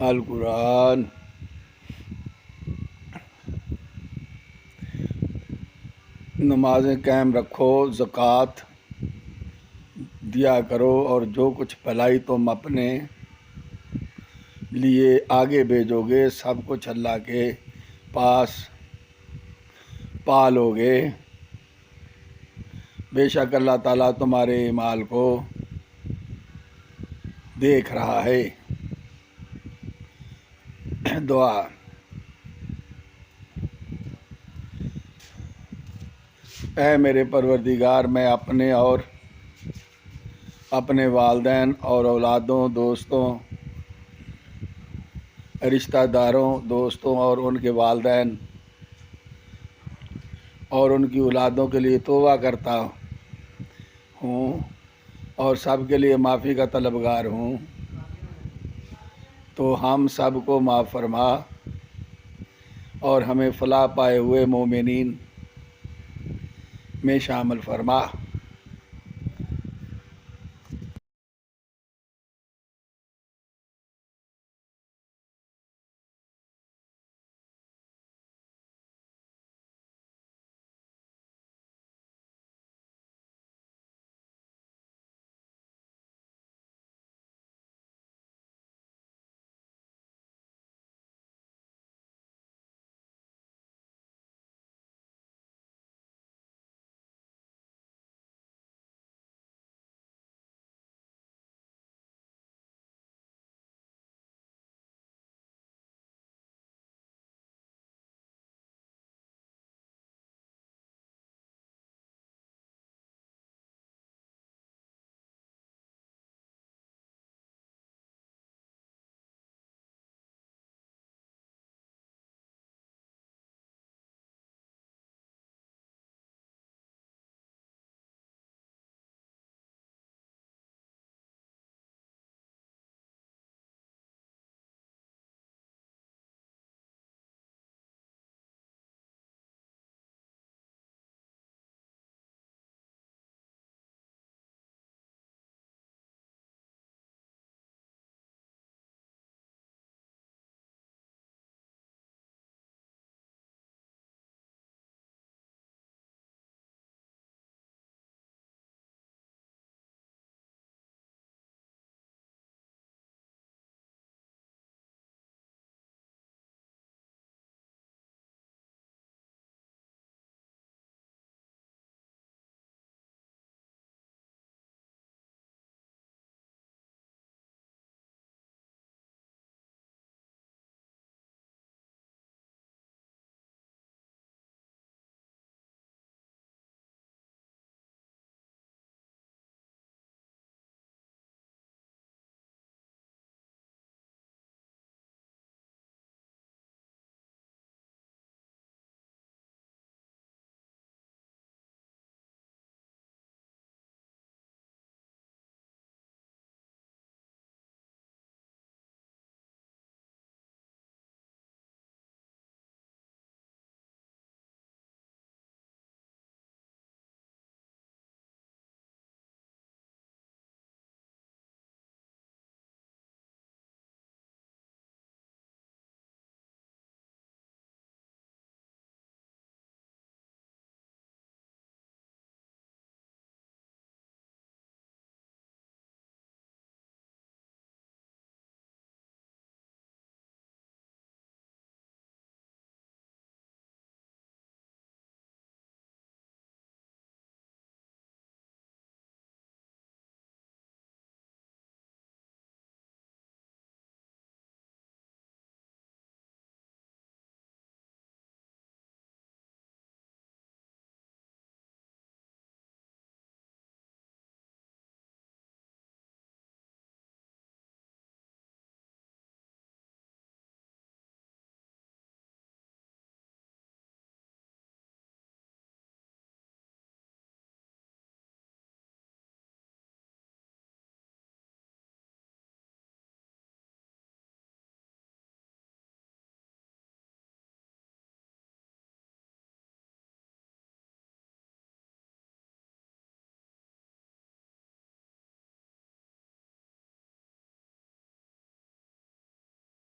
अल कुरान। नमाज़ें कायम रखो, ज़कात दिया करो और जो कुछ भलाई तुम अपने लिए आगे भेजोगे सब कुछ अल्लाह के पास पालोगे। बेशक अल्लाह ताला तुम्हारे माल को देख रहा है। दुआ। ऐ मेरे परवरदिगार, मैं अपने और अपने वालिदैन और औलादों, दोस्तों, रिश्तेदारों, दोस्तों और उनके वालिदैन और उनकी औलादों के लिए तौबा करता हूँ और सब के लिए माफ़ी का तलबगार हूँ। तो हम सब को माफ़ फरमा और हमें फलाह पाए हुए मोमिनीन में शामिल फरमा।